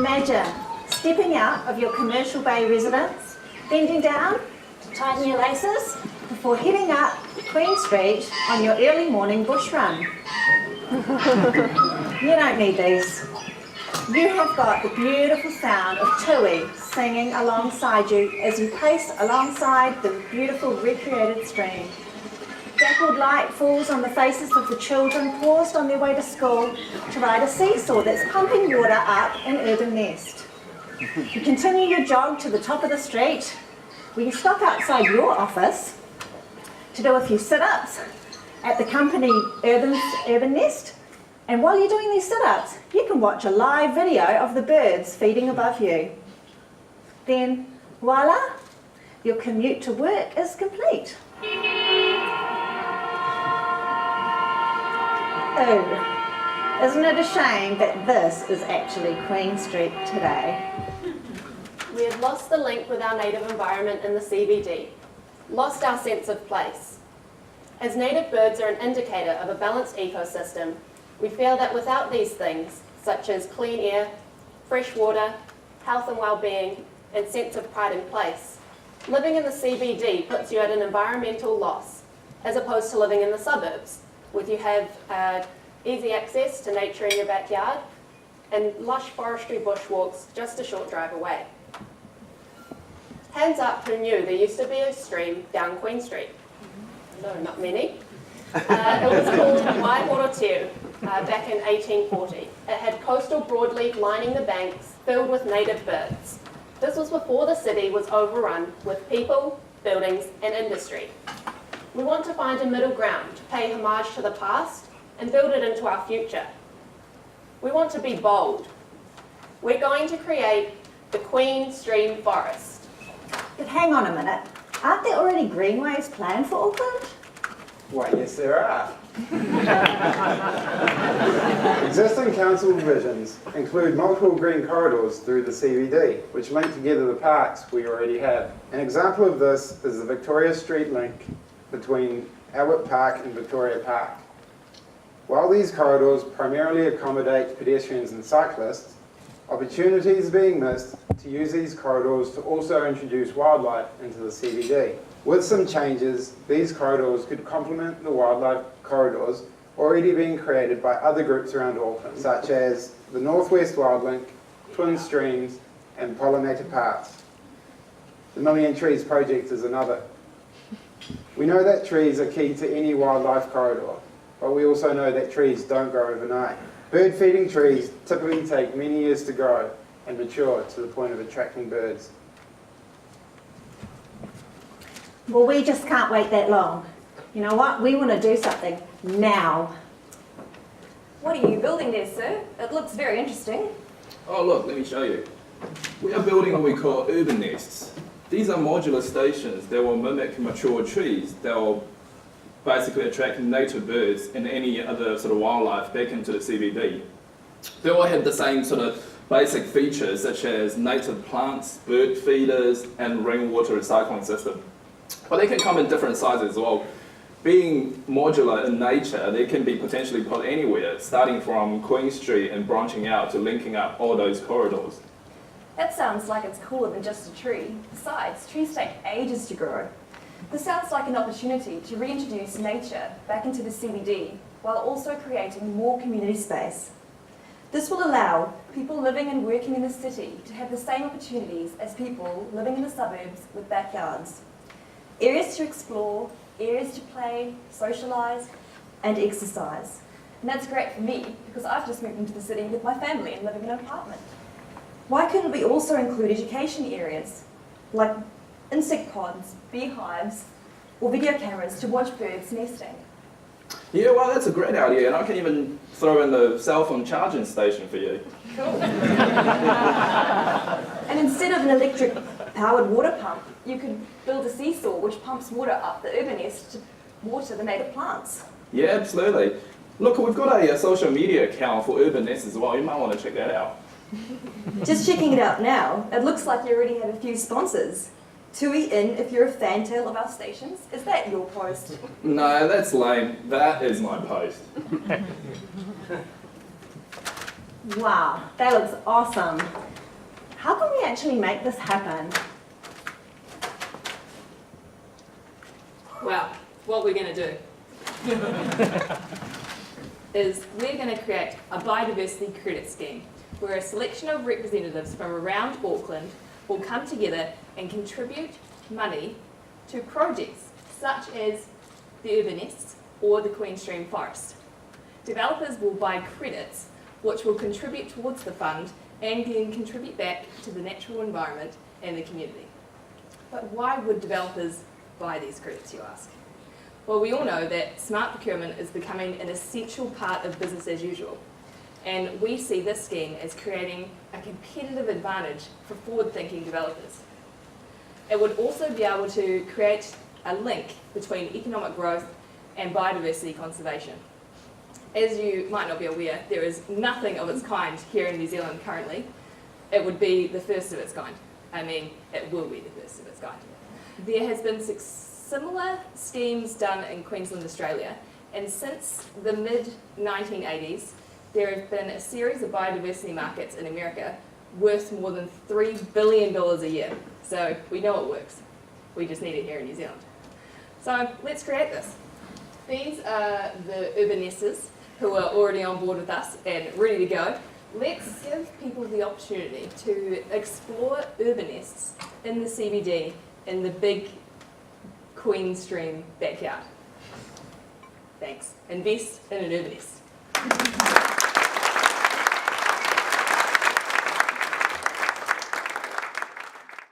imagine stepping out of your commercial bay residence, bending down to tighten your laces before heading up Queen Street on your early morning bush run. You don't need these. You have got the beautiful sound of tui singing alongside you as you pace alongside the beautiful recreated stream. Dappled light falls on the faces of the children paused on their way to school to ride a seesaw that's pumping water up an urban nest. You continue your jog to the top of the street, where you stop outside your office to do a few sit-ups at the company urban nest. And while you're doing these sit-ups, you can watch a live video of the birds feeding above you. Then, voila, your commute to work is complete. Oh, isn't it a shame that this is actually Queen Street today? We have lost the link with our native environment in the CBD, lost our sense of place. As native birds are an indicator of a balanced ecosystem, we feel that without these things, such as clean air, fresh water, health and well-being, and sense of pride in place, living in the CBD puts you at an environmental loss, as opposed to living in the suburbs, where you have easy access to nature in your backyard and lush forestry bushwalks just a short drive away. Hands up who knew there used to be a stream down Queen Street. No, not many. It was called Waihorotiu back in 1840. It had coastal broadleaf lining the banks filled with native birds. This was before the city was overrun with people, buildings and industry. We want to find a middle ground to pay homage to the past and build it into our future. We want to be bold. We're going to create the Queen Stream Forest. But hang on a minute, aren't there already greenways planned for Auckland? Why, yes there are. Existing council visions include multiple green corridors through the CBD, which link together the parks we already have. An example of this is the Victoria Street link between Albert Park and Victoria Park. While these corridors primarily accommodate pedestrians and cyclists, opportunities are being missed to use these corridors to also introduce wildlife into the CBD. With some changes, these corridors could complement the wildlife corridors already being created by other groups around Auckland, such as the Northwest Wildlink, Twin Streams, and Pollinator Paths. The Million Trees Project is another. We know that trees are key to any wildlife corridor, but we also know that trees don't grow overnight. Bird-feeding trees typically take many years to grow and mature to the point of attracting birds. Well, we just can't wait that long. You know what? We want to do something now. What are you building there, sir? It looks very interesting. Oh look, let me show you. We are building what we call Urbanists. These are modular stations that will mimic mature trees that will basically attract native birds and any other sort of wildlife back into the CBD. They all have the same sort of basic features such as native plants, bird feeders and rainwater recycling system. But they can come in different sizes as well. Being modular in nature, they can be potentially put anywhere, starting from Queen Street and branching out to linking up all those corridors. That sounds like it's cooler than just a tree. Besides, trees take ages to grow. This sounds like an opportunity to reintroduce nature back into the CBD while also creating more community space. This will allow people living and working in the city to have the same opportunities as people living in the suburbs with backyards. Areas to explore, areas to play, socialise and exercise. And that's great for me because I've just moved into the city with my family and living in an apartment. Why couldn't we also include education areas like insect ponds, beehives or video cameras to watch birds nesting? Yeah, well that's a great idea and I can even throw in the cell phone charging station for you. Cool. And instead of an electric powered water pump, you could build a seesaw which pumps water up the Urbanists to water the native plants. Yeah, absolutely. Look, we've got a social media account for Urbanists as well. You might want to check that out. Just checking it out now, it looks like you already have a few sponsors. Tui in if you're a fantail of our stations. Is that your post? No, that's lame. That is my post. Wow, that looks awesome. How can we actually make this happen? Well, what we're going to do is we're going to create a biodiversity credit scheme where a selection of representatives from around Auckland will come together and contribute money to projects such as the Urbanists or the Queen Stream Forest. Developers will buy credits which will contribute towards the fund and then contribute back to the natural environment and the community. But why would developers buy these credits, you ask? Well, we all know that smart procurement is becoming an essential part of business as usual. And we see this scheme as creating a competitive advantage for forward-thinking developers. It would also be able to create a link between economic growth and biodiversity conservation. As you might not be aware, there is nothing of its kind here in New Zealand currently. It would be the first of its kind. I mean, it will be the first of its kind. There has been similar schemes done in Queensland, Australia, and since the mid-1980s, there have been a series of biodiversity markets in America worth more than $3 billion a year. So we know it works. We just need it here in New Zealand. So let's create this. These are the Urbanists who are already on board with us and ready to go. Let's give people the opportunity to explore Urbanists in the CBD in the big Queen Stream backyard. Thanks. Invest in an Urbanist.